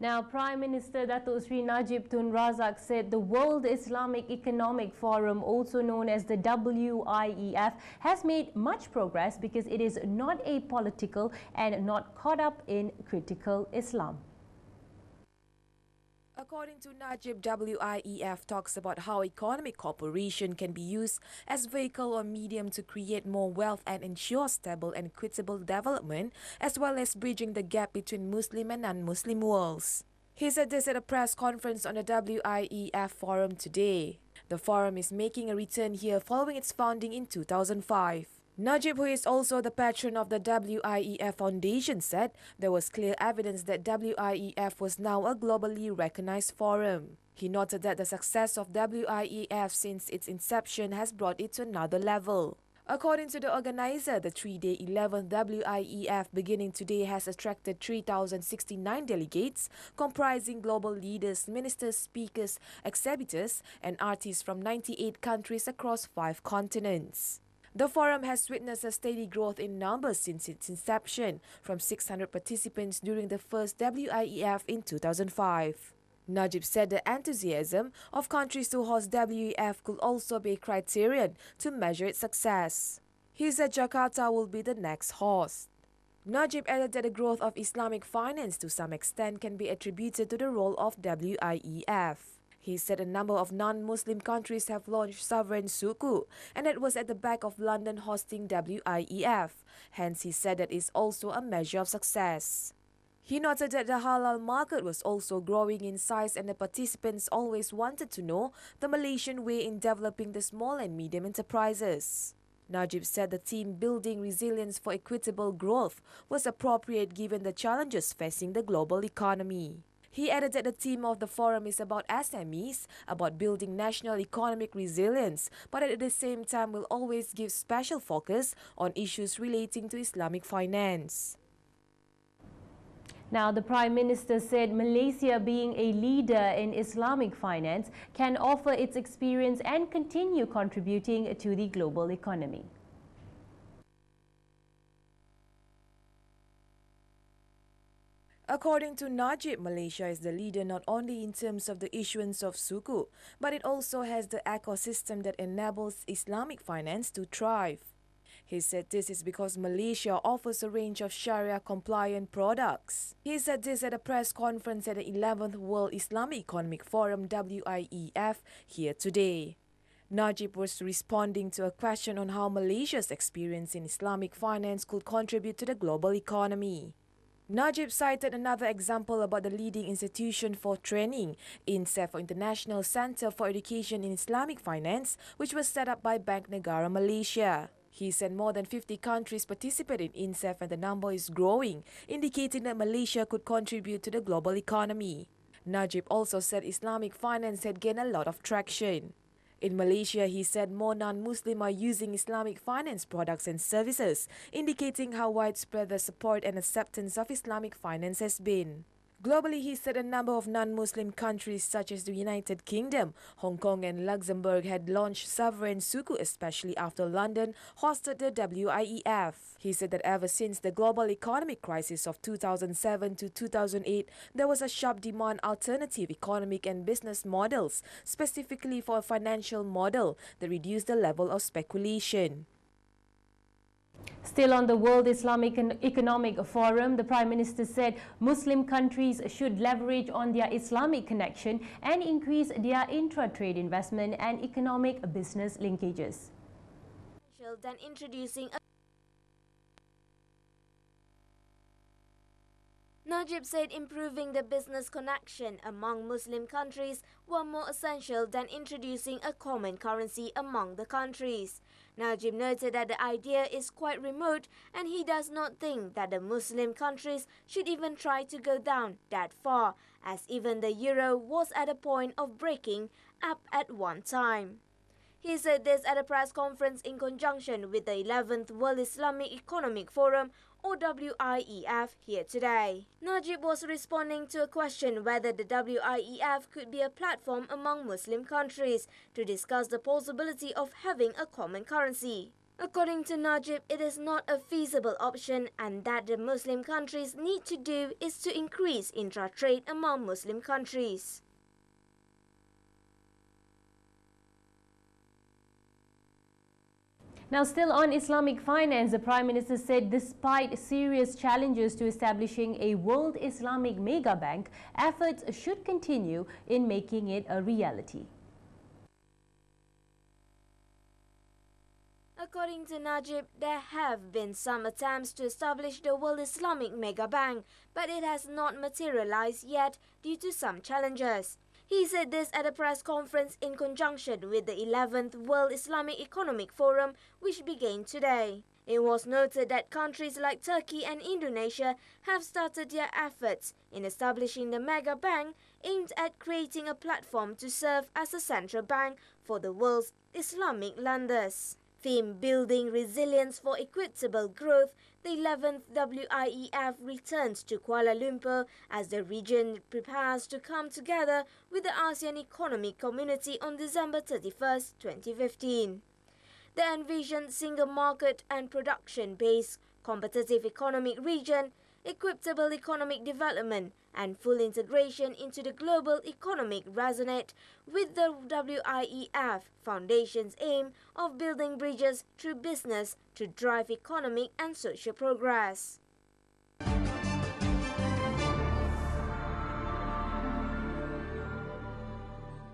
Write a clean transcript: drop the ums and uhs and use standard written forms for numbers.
Now, Prime Minister Datuk Sri Najib Tun Razak said the World Islamic Economic Forum, also known as the WIEF, has made much progress because it is not apolitical and not caught up in critical Islam. According to Najib, WIEF talks about how economic cooperation can be used as vehicle or medium to create more wealth and ensure stable and equitable development, as well as bridging the gap between Muslim and non-Muslim worlds. He said this at a press conference on the WIEF forum today. The forum is making a return here following its founding in 2005. Najib, who is also the patron of the WIEF Foundation, said there was clear evidence that WIEF was now a globally recognized forum. He noted that the success of WIEF since its inception has brought it to another level. According to the organizer, the three-day 11th WIEF beginning today has attracted 3,069 delegates, comprising global leaders, ministers, speakers, exhibitors, and artists from 98 countries across 5 continents. The forum has witnessed a steady growth in numbers since its inception, from 600 participants during the first WIEF in 2005. Najib said the enthusiasm of countries to host WIEF could also be a criterion to measure its success. He said Jakarta will be the next host. Najib added that the growth of Islamic finance to some extent can be attributed to the role of WIEF. He said a number of non-Muslim countries have launched sovereign suku, and it was at the back of London hosting WIEF. Hence, he said that is also a measure of success. He noted that the halal market was also growing in size and the participants always wanted to know the Malaysian way in developing the small and medium enterprises. Najib said the team building resilience for equitable growth was appropriate given the challenges facing the global economy. He added that the theme of the forum is about SMEs, about building national economic resilience, but at the same time will always give special focus on issues relating to Islamic finance. Now, the Prime Minister said Malaysia, being a leader in Islamic finance, can offer its experience and continue contributing to the global economy. According to Najib, Malaysia is the leader not only in terms of the issuance of suku, but it also has the ecosystem that enables Islamic finance to thrive. He said this is because Malaysia offers a range of Sharia-compliant products. He said this at a press conference at the 11th World Islamic Economic Forum WIEF here today. Najib was responding to a question on how Malaysia's experience in Islamic finance could contribute to the global economy. Najib cited another example about the leading institution for training, INSEF, or International Center for Education in Islamic Finance, which was set up by Bank Negara Malaysia. He said more than 50 countries participate in INSEF and the number is growing, indicating that Malaysia could contribute to the global economy. Najib also said Islamic finance had gained a lot of traction. In Malaysia, he said more non-Muslim are using Islamic finance products and services, indicating how widespread the support and acceptance of Islamic finance has been. Globally, he said a number of non-Muslim countries such as the United Kingdom, Hong Kong and Luxembourg had launched sovereign suku, especially after London hosted the WIEF. He said that ever since the global economic crisis of 2007 to 2008, there was a sharp demand alternative economic and business models, specifically for a financial model that reduced the level of speculation. Still on the World Islamic Economic Forum, the Prime Minister said Muslim countries should leverage on their Islamic connection and increase their intra-trade investment and economic business linkages. Than introducing a Najib said improving the business connection among Muslim countries were more essential than introducing a common currency among the countries. Najib noted that the idea is quite remote and he does not think that the Muslim countries should even try to go down that far, as even the euro was at a point of breaking up at one time. He said this at a press conference in conjunction with the 11th World Islamic Economic Forum, or WIEF, here today. Najib was responding to a question whether the WIEF could be a platform among Muslim countries to discuss the possibility of having a common currency. According to Najib, it is not a feasible option and that the Muslim countries need to do is to increase intra-trade among Muslim countries. Now, still on Islamic finance, the Prime Minister said despite serious challenges to establishing a world Islamic mega bank, efforts should continue in making it a reality. According to Najib, there have been some attempts to establish the World Islamic Mega Bank, but it has not materialized yet due to some challenges. He said this at a press conference in conjunction with the 11th World Islamic Economic Forum, which began today. It was noted that countries like Turkey and Indonesia have started their efforts in establishing the mega bank aimed at creating a platform to serve as a central bank for the world's Islamic lenders. Theme Building Resilience for Equitable Growth, the 11th WIEF returns to Kuala Lumpur as the region prepares to come together with the ASEAN Economic Community on December 31, 2015. The envisioned single market and production-based competitive economic region, equitable economic development and full integration into the global economic resonate with the WIEF Foundation's aim of building bridges through business to drive economic and social progress.